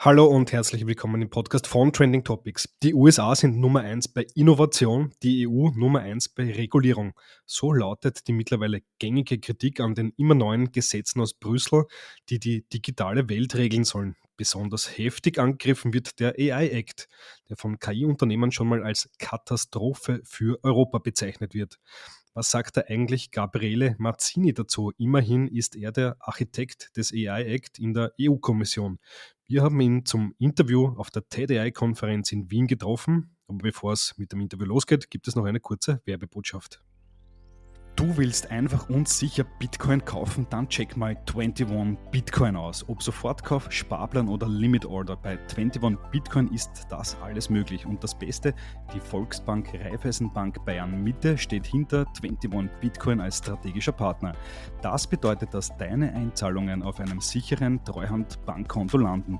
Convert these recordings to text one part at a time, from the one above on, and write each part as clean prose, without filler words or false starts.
Hallo und herzlich willkommen im Podcast von Trending Topics. Die USA sind Nummer 1 bei Innovation, die EU Nummer 1 bei Regulierung. So lautet die mittlerweile gängige Kritik an den immer neuen Gesetzen aus Brüssel, die die digitale Welt regeln sollen. Besonders heftig angegriffen wird der AI-Act, der von KI-Unternehmern schon mal als Katastrophe für Europa bezeichnet wird. Was sagt da eigentlich Gabriele Mazzini dazu? Immerhin ist er der Architekt des AI-Act in der EU-Kommission. Wir haben ihn zum Interview auf der TED AI Konferenz in Wien getroffen. Aber bevor es mit dem Interview losgeht, gibt es noch eine kurze Werbebotschaft. Du willst einfach und sicher Bitcoin kaufen, dann check mal 21 Bitcoin aus. Ob Sofortkauf, Sparplan oder Limit Order, bei 21 Bitcoin ist das alles möglich. Und das Beste, die Volksbank Raiffeisenbank Bayern Mitte steht hinter 21 Bitcoin als strategischer Partner. Das bedeutet, dass deine Einzahlungen auf einem sicheren Treuhand-Bankkonto landen.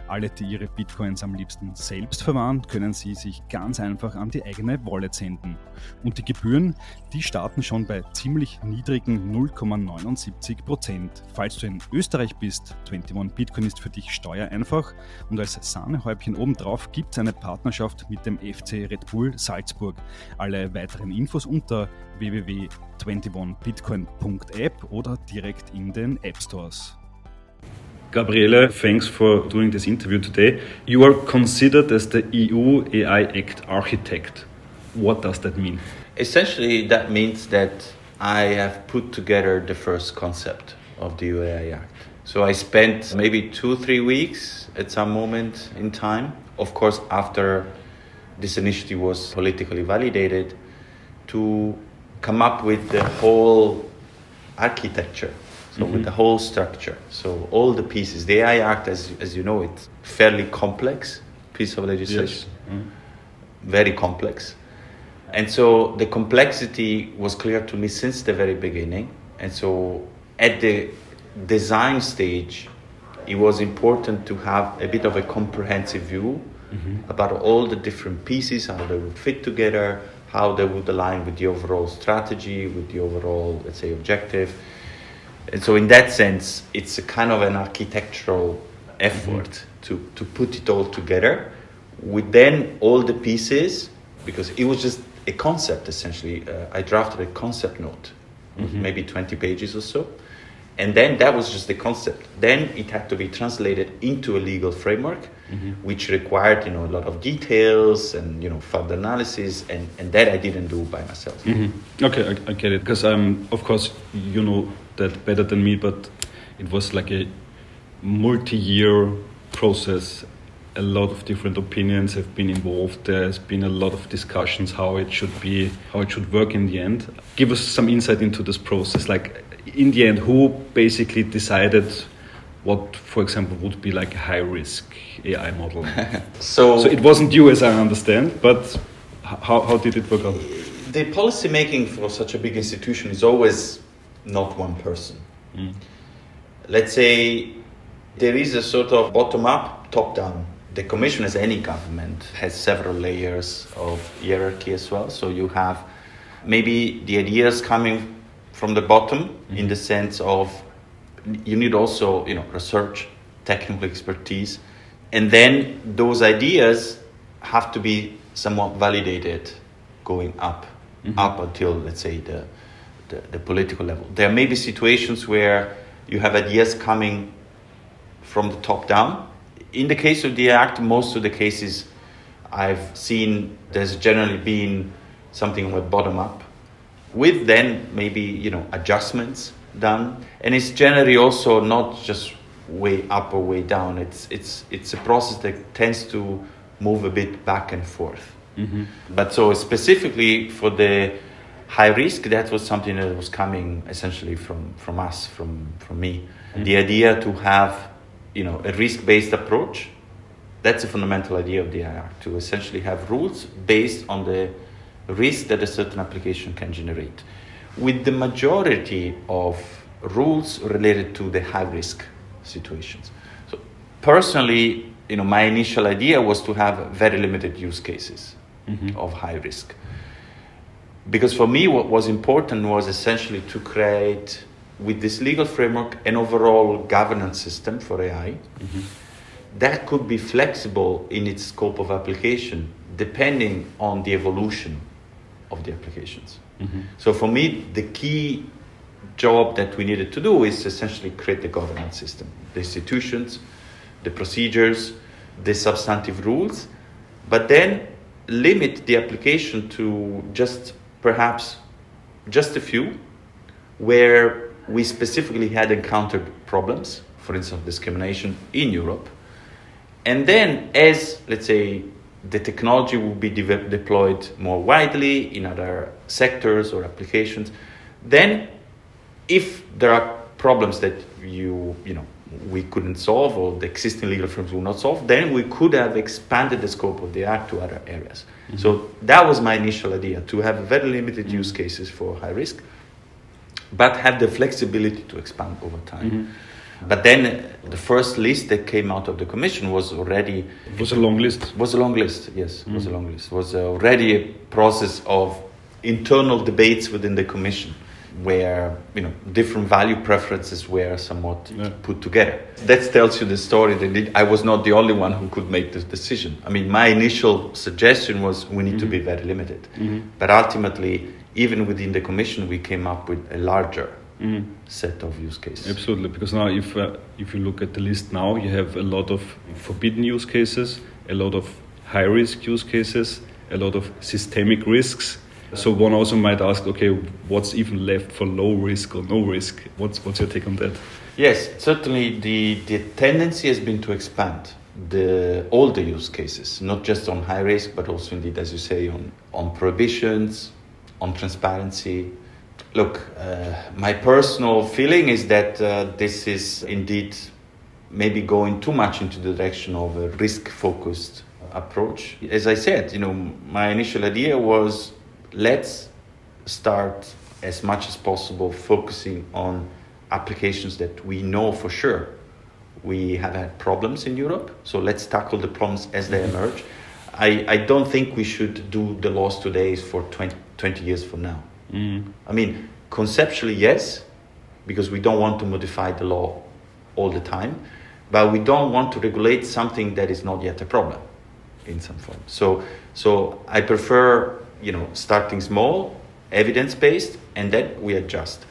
Alle, die ihre Bitcoins am liebsten selbst verwahren, können sie sich ganz einfach an die eigene Wallet senden. Und die Gebühren, die starten schon bei ziemlich niedrigen 0,79%. Falls du in Österreich bist, 21 Bitcoin ist für dich steuereinfach und als Sahnehäubchen obendrauf gibt es eine Partnerschaft mit dem FC Red Bull Salzburg. Alle weiteren Infos unter www.21bitcoin.app oder direkt in den App Stores. Gabriele, thanks for doing this interview today. You are considered as the EU AI Act architect. What does that mean? Essentially, that means that I have put together the first concept of the AI Act. So I spent maybe 2-3 weeks at some moment in time, of course, after this initiative was politically validated, to come up with the whole architecture. So with the whole structure, so all the pieces. The AI Act, as you know, it's fairly complex piece of legislation, yes. Very complex. And so the complexity was clear to me since the very beginning. And so at the design stage, it was important to have a bit of a comprehensive view about all the different pieces, how they would fit together, how they would align with the overall strategy, with the overall, let's say, objective. And so in that sense, it's a kind of an architectural effort to put it all together with then all the pieces, because it was just a concept essentially. I drafted a concept note, maybe 20 pages or so. And then that was just the concept. Then it had to be translated into a legal framework, which required, a lot of details and, further analysis. And that I didn't do by myself. Okay, I get it. Because of course, you know that better than me, but it was like a multi-year process. A lot of different opinions have been involved. There's been a lot of discussions how it should be, how it should work in the end. Give us some insight into this process. Like in the end, who basically decided what, for example, would be like a high-risk AI model? So it wasn't you, as I understand, but how did it work out? The policy making for such a big institution is always not one person. Let's say there is a sort of bottom-up, top-down. The Commission, as any government, has several layers of hierarchy as well. So you have maybe the ideas coming from the bottom in the sense of you need also, research, technical expertise. And then those ideas have to be somewhat validated going up until, let's say, the political level. There may be situations where you have ideas coming from the top down. In the case of the Act, most of the cases I've seen, there's generally been something with bottom up, with then maybe, adjustments done. And it's generally also not just way up or way down. It's a process that tends to move a bit back and forth. But so specifically for the high risk, that was something that was coming essentially from us, from me. The idea to have, a risk-based approach, that's a fundamental idea of the AI Act, to essentially have rules based on the risk that a certain application can generate, with the majority of rules related to the high-risk situations. So personally, my initial idea was to have very limited use cases of high risk. Because for me, what was important was essentially to create, with this legal framework, an overall governance system for AI that could be flexible in its scope of application depending on the evolution of the applications. So for me, the key job that we needed to do is essentially create the governance system, the institutions, the procedures, the substantive rules, but then limit the application to perhaps just a few where we specifically had encountered problems, for instance, discrimination in Europe. And then as, let's say, the technology will be deployed more widely in other sectors or applications, then if there are problems that we couldn't solve or the existing legal frameworks will not solve, then we could have expanded the scope of the Act to other areas. So that was my initial idea, to have very limited use cases for high risk, but have the flexibility to expand over time. But then the first list that came out of the Commission was already... It was a long list. Was a long list, yes. It was a long list. It was already a process of internal debates within the Commission where different value preferences were somewhat put together. That tells you the story that I was not the only one who could make this decision. I mean, my initial suggestion was we need to be very limited. But ultimately, even within the Commission, we came up with a larger set of use cases. Absolutely, because now if you look at the list now, you have a lot of forbidden use cases, a lot of high-risk use cases, a lot of systemic risks. So one also might ask, okay, what's even left for low risk or no risk? What's your take on that? Yes, certainly the tendency has been to expand all the use cases, not just on high risk, but also indeed, as you say, on prohibitions, on transparency. Look, my personal feeling is that this is indeed maybe going too much into the direction of a risk-focused approach. As I said, my initial idea was let's start as much as possible focusing on applications that we know for sure we have had problems in Europe. So let's tackle the problems as they emerge. I don't think we should do the laws today for 20 years from now. I mean, conceptually, yes, because we don't want to modify the law all the time, but we don't want to regulate something that is not yet a problem in some form. So I prefer, starting small, evidence-based, and then we adjust.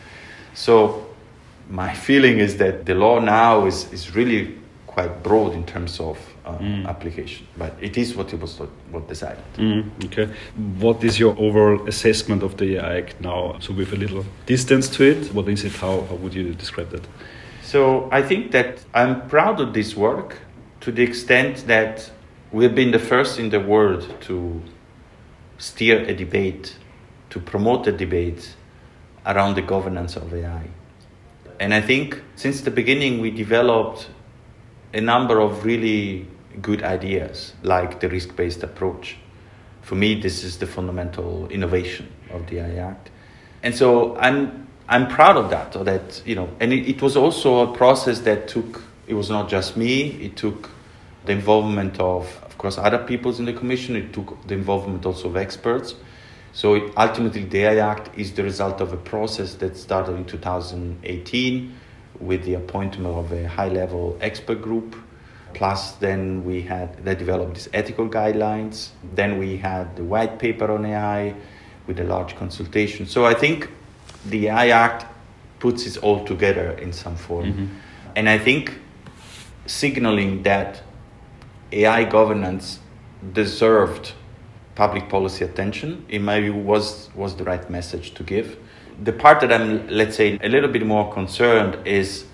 So my feeling is that the law now is really quite broad in terms of application, but it is what decided. Okay. What is your overall assessment of the AI Act now? So with a little distance to it, what is it? How would you describe that? So I think that I'm proud of this work to the extent that we've been the first in the world to steer a debate, to promote a debate around the governance of AI. And I think since the beginning we developed a number of really good ideas, like the risk-based approach. For me, this is the fundamental innovation of the AI Act. And so I'm proud of that, and it was also a process that it was not just me, it took the involvement of course, other peoples in the Commission, it took the involvement also of experts. So ultimately, the AI Act is the result of a process that started in 2018 with the appointment of a high-level expert group. Plus, then they developed these ethical guidelines. Then we had the white paper on AI with a large consultation. So I think the AI Act puts it all together in some form. And I think signaling that AI governance deserved public policy attention, in my view, was the right message to give. The part that I'm, let's say, a little bit more concerned is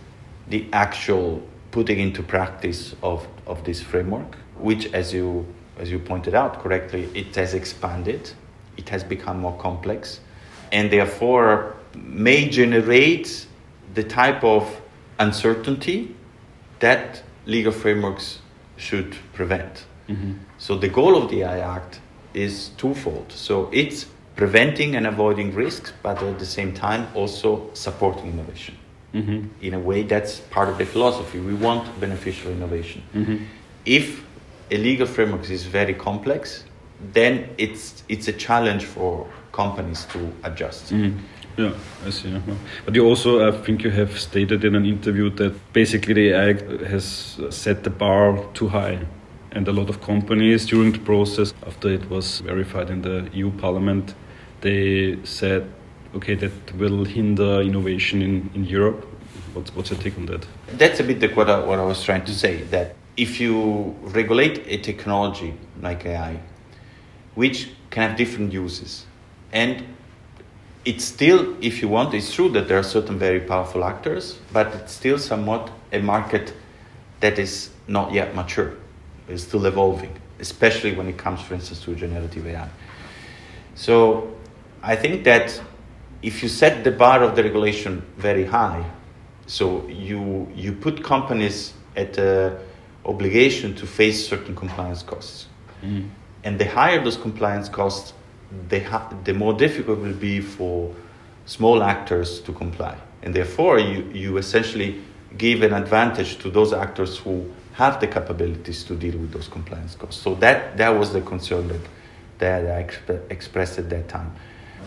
the actual putting into practice of this framework, which, as you pointed out correctly, it has expanded, it has become more complex, and therefore may generate the type of uncertainty that legal frameworks should prevent. So the goal of the AI Act is twofold. So it's preventing and avoiding risks, but at the same time also supporting innovation. In a way, that's part of the philosophy. We want beneficial innovation. If a legal framework is very complex, then it's a challenge for companies to adjust. Yeah, I see. But you also, I think you have stated in an interview that basically the AI has set the bar too high. And a lot of companies during the process, after it was verified in the EU Parliament, they said, okay, that will hinder innovation in Europe. What's your take on that? That's a bit like what I was trying to say, that if you regulate a technology like AI, which can have different uses, and it's still, if you want, it's true that there are certain very powerful actors, but it's still somewhat a market that is not yet mature. It's still evolving, especially when it comes, for instance, to generative AI. So I think that if you set the bar of the regulation very high, so you put companies at the obligation to face certain compliance costs. Mm. And the higher those compliance costs, the more difficult it will be for small actors to comply. And therefore, you essentially give an advantage to those actors who have the capabilities to deal with those compliance costs. So that was the concern that I expressed at that time.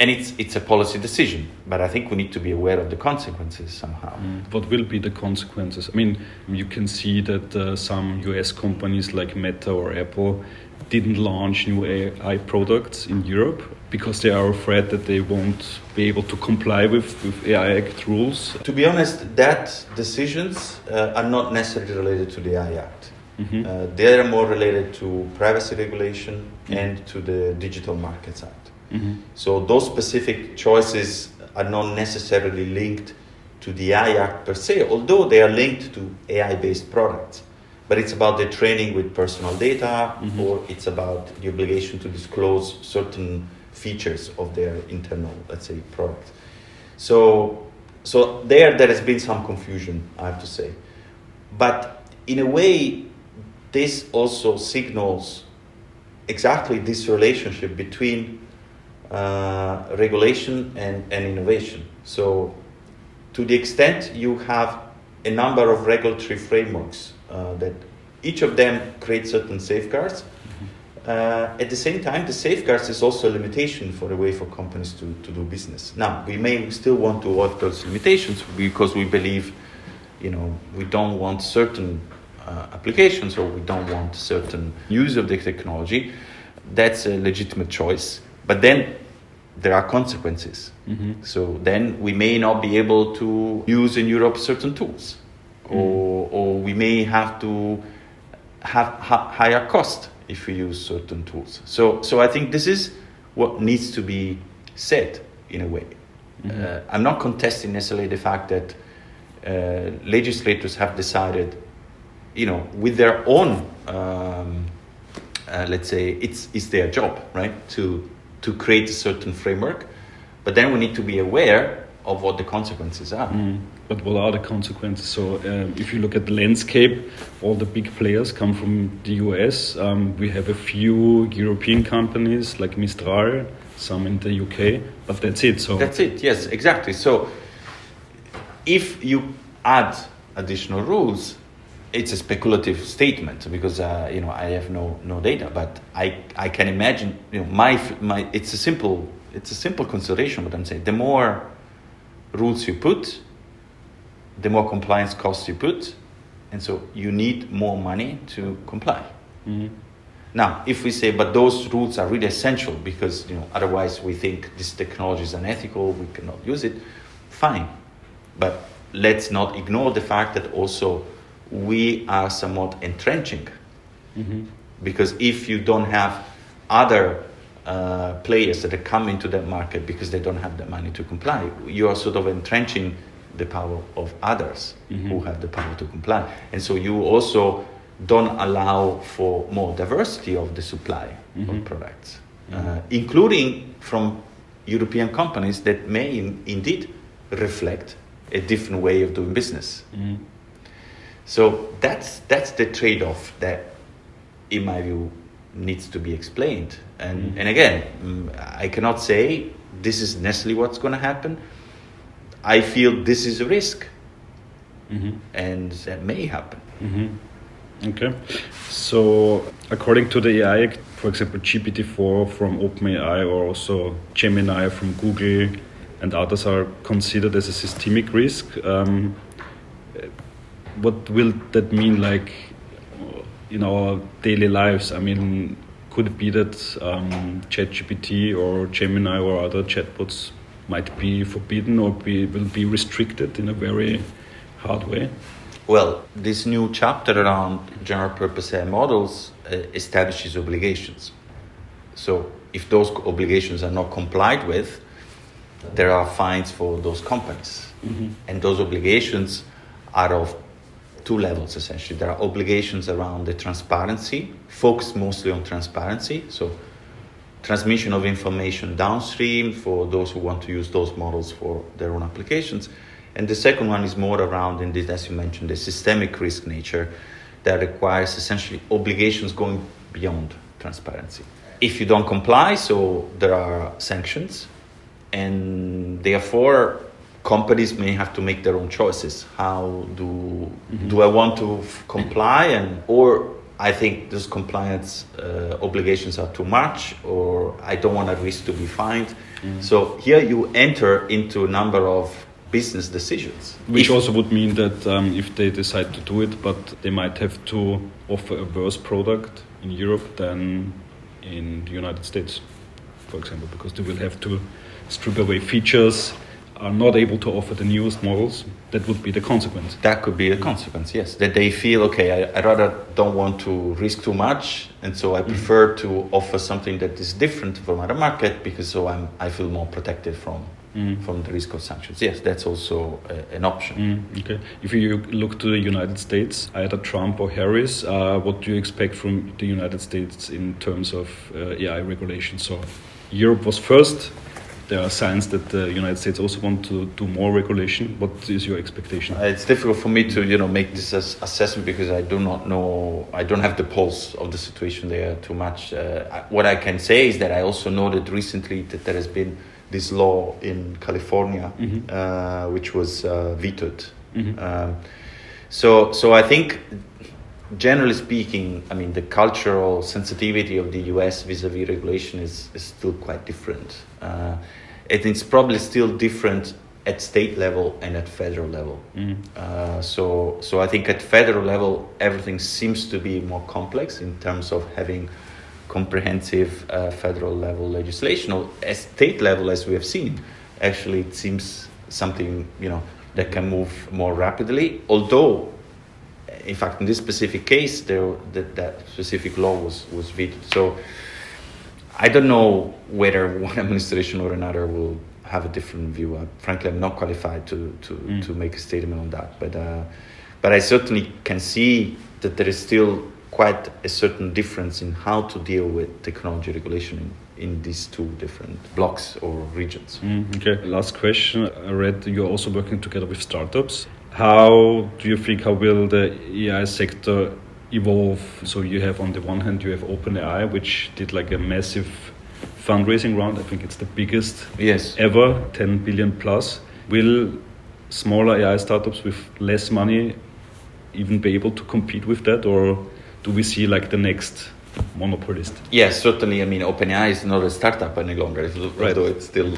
And it's a policy decision, but I think we need to be aware of the consequences somehow. What will be the consequences? I mean, you can see that some US companies like Meta or Apple didn't launch new AI products in Europe because they are afraid that they won't be able to comply with AI Act rules. To be honest, that decisions are not necessarily related to the AI Act. Mm-hmm. They are more related to privacy regulation and to the Digital Markets Act. Mm-hmm. So those specific choices are not necessarily linked to the AI Act per se, although they are linked to AI-based products. But it's about the training with personal data, mm-hmm. or it's about the obligation to disclose certain features of their internal, let's say, product. So there has been some confusion, I have to say. But in a way, this also signals exactly this relationship between regulation and innovation. So to the extent you have a number of regulatory frameworks that each of them creates certain safeguards, at the same time the safeguards is also a limitation for a way for companies to do business. Now, we may still want to avoid those limitations because we believe, we don't want certain applications, or we don't want certain use of the technology. That's a legitimate choice. But then there are consequences. Mm-hmm. So then we may not be able to use in Europe certain tools, or we may have to have higher cost if we use certain tools. So I think this is what needs to be said in a way. Mm-hmm. I'm not contesting necessarily the fact that legislators have decided, with their own, let's say, it's their job, right, to create a certain framework, but then we need to be aware of what the consequences are. But what are the consequences? So if you look at the landscape, all the big players come from the US. We have a few European companies like Mistral, some in the UK, but that's it. So that's it, yes, exactly. So if you add additional rules, it's a speculative statement because I have no data, but I can imagine my it's a simple consideration. What I'm saying, the more rules you put, the more compliance costs you put, and so you need more money to comply. Mm-hmm. Now, if we say, but those rules are really essential because otherwise we think this technology is unethical, we cannot use it, fine, but let's not ignore the fact that also we are somewhat entrenching. Mm-hmm. Because if you don't have other players that are coming into that market because they don't have the money to comply, you are sort of entrenching the power of others, mm-hmm. who have the power to comply. And so you also don't allow for more diversity of the supply, mm-hmm. of products, mm-hmm. Including from European companies that may indeed reflect a different way of doing business. Mm-hmm. So that's the trade-off that, in my view, needs to be explained. And again, I cannot say this is necessarily what's going to happen. I feel this is a risk, mm-hmm. and that may happen. Mm-hmm. Okay. So according to the AI Act, for example, GPT-4 from OpenAI or also Gemini from Google, and others are considered as a systemic risk. What will that mean, like, in our daily lives? I mean, could it be that ChatGPT or Gemini or other chatbots might be forbidden or will be restricted in a very hard way? Well, this new chapter around general purpose AI models establishes obligations. So if those obligations are not complied with, there are fines for those companies. Mm-hmm. And those obligations are of two levels, essentially. There are obligations around the transparency, focused mostly on transparency. So transmission of information downstream for those who want to use those models for their own applications. And the second one is more around, in this, as you mentioned, the systemic risk nature that requires essentially obligations going beyond transparency. If you don't comply, so there are sanctions, and therefore companies may have to make their own choices. How do I want to comply, or I think those compliance obligations are too much, or I don't want a risk to be fined. Mm-hmm. So here you enter into a number of business decisions. Which also would mean that if they decide to do it, but they might have to offer a worse product in Europe than in the United States, for example, because they will have to strip away features, are not able to offer the newest models. That would be the consequence. That could be a consequence, yes. That they feel, okay, I rather don't want to risk too much, and so I prefer to offer something that is different from other market, because so I feel more protected from the risk of sanctions. Yes, that's also an option. Okay. If you look to the United States, either Trump or Harris, what do you expect from the United States in terms of AI regulation? So Europe was first. There are signs that the United States also want to do more regulation. What is your expectation? It's difficult for me to make this assessment, because I do not know. I don't have the pulse of the situation there too much. What I can say is that I also noted recently that there has been this law in California, which was vetoed. So I think, generally speaking, I mean, the cultural sensitivity of the US vis-a-vis regulation is still quite different. It's probably still different at state level and at federal level. So I think at federal level, everything seems to be more complex in terms of having comprehensive federal level legislation. Or at state level, as we have seen, actually it seems something that can move more rapidly. Although, in fact, in this specific case, that specific law was vetoed. So I don't know whether one administration or another will have a different view. Frankly, I'm not qualified to make a statement on that. But I certainly can see that there is still quite a certain difference in how to deal with technology regulation in these two different blocks or regions. Okay. Last question. I read you're also working together with startups. How do you think, how will the AI sector evolve? So you have, on the one hand, you have OpenAI, which did like a massive fundraising round. I think it's the biggest ever, 10 billion plus. Will smaller AI startups with less money even be able to compete with that, or do we see like the next monopolist? Yes, certainly. I mean, OpenAI is not a startup any longer, although it's still,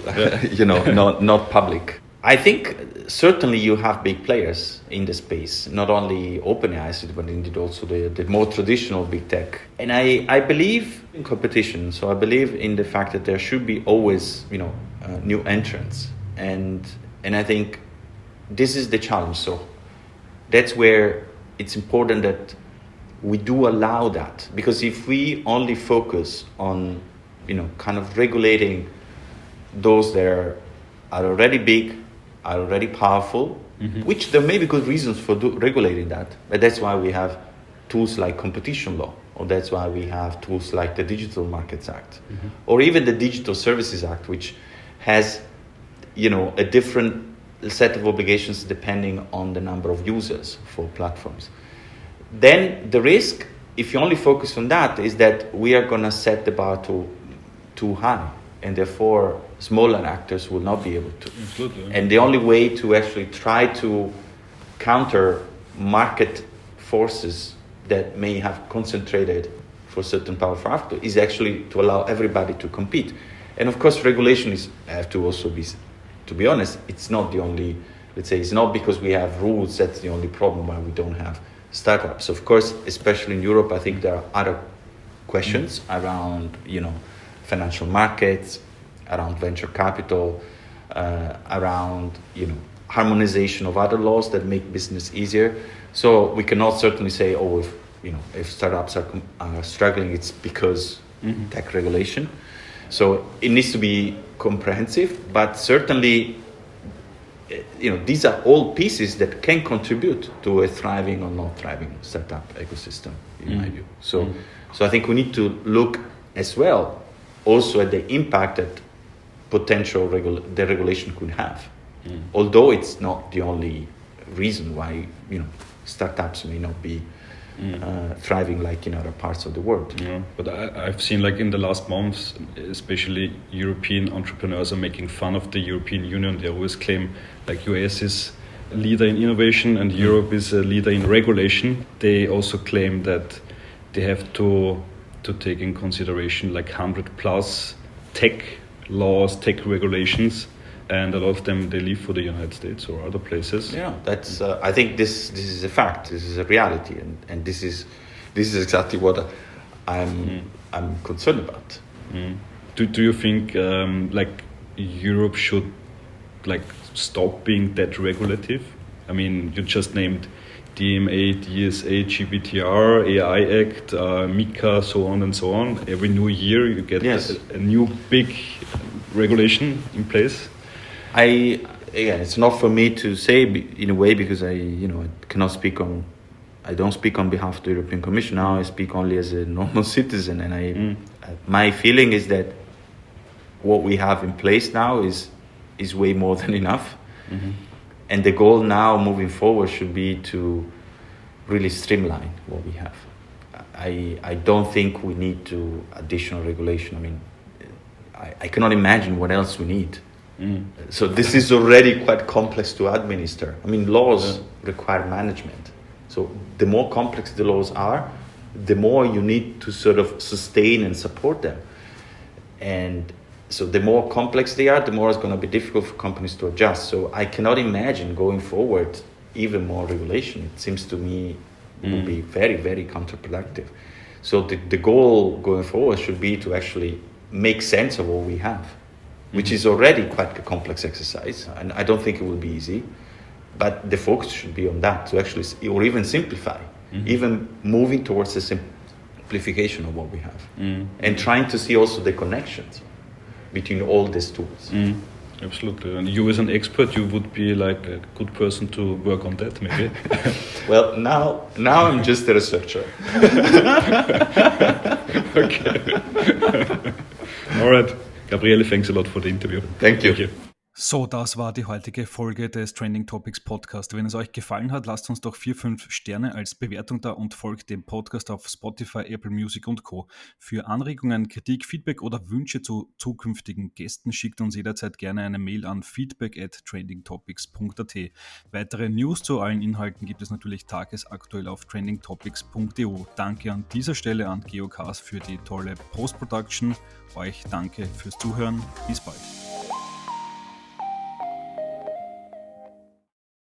not public. I think certainly you have big players in the space, not only OpenAI, but indeed also the more traditional big tech. And I believe in competition. So I believe in the fact that there should be always, new entrants. And I think this is the challenge. So that's where it's important that we do allow that, because if we only focus on, kind of regulating those that are already big, are already powerful, which there may be good reasons for regulating that, but that's why we have tools like competition law, or that's why we have tools like the Digital Markets Act, or even the Digital Services Act, which has, a different set of obligations depending on the number of users for platforms. Then the risk, if you only focus on that, is that we are going to set the bar too high, and therefore smaller actors will not be able to. Absolutely. And the only way to actually try to counter market forces that may have concentrated for certain powerful actors is actually to allow everybody to compete. And of course, regulation have to also be to be honest, it's not the only, let's say, it's not because we have rules that's the only problem why we don't have startups. Of course, especially in Europe, I think there are other questions around, financial markets, around venture capital, around, harmonization of other laws that make business easier. So we cannot certainly say, if startups are struggling, it's because tech regulation. So it needs to be comprehensive, but certainly, these are all pieces that can contribute to a thriving or not thriving startup ecosystem, in my view. So I think we need to look as well also at the impact that potential the regulation could have. Although it's not the only reason why, startups may not be thriving like in other parts of the world. Yeah, but I've seen like in the last months, especially European entrepreneurs are making fun of the European Union. They always claim like US is a leader in innovation and Europe is a leader in regulation. They also claim that they have to take in consideration like 100 plus tech laws, tech regulations, and a lot of them they leave for the United States or other places. Yeah, that's. I think this is a fact. This is a reality, and this is exactly what I'm concerned about. Do you think like Europe should like stop being that regulative? I mean, you just named DMA, DSA, GDPR, AI Act, MiCA, so on and so on. Every new year you get a new big regulation in place. It's not for me to say in a way because I cannot speak on. I don't speak on behalf of the European Commission now. I speak only as a normal citizen, and my feeling is that what we have in place now is way more than enough. And the goal now moving forward should be to really streamline what we have. I don't think we need to additional regulation. I mean, I cannot imagine what else we need. So this is already quite complex to administer. I mean, laws require management. So the more complex the laws are, the more you need to sort of sustain and support them. And so the more complex they are, the more it's going to be difficult for companies to adjust. So I cannot imagine going forward even more regulation. It seems to me it would be very, very counterproductive. So the goal going forward should be to actually make sense of what we have, which is already quite a complex exercise. And I don't think it will be easy, but the focus should be on that, to actually, or even simplify, even moving towards the simplification of what we have. And trying to see also the connections between all these tools. Absolutely. And you as an expert, you would be like a good person to work on that, maybe. Well, now I'm just a researcher. Okay. All right. Gabriele, thanks a lot for the interview. Thank you. So, das war die heutige Folge des Trending Topics Podcast. Wenn es euch gefallen hat, lasst uns doch 4-5 Sterne als Bewertung da und folgt dem Podcast auf Spotify, Apple Music und Co. Für Anregungen, Kritik, Feedback oder Wünsche zu zukünftigen Gästen schickt uns jederzeit gerne eine Mail an feedback@trendingtopics.at. Weitere News zu allen Inhalten gibt es natürlich tagesaktuell auf trendingtopics.eu. Danke an dieser Stelle an Geocast für die tolle Post-Production. Euch danke fürs Zuhören. Bis bald.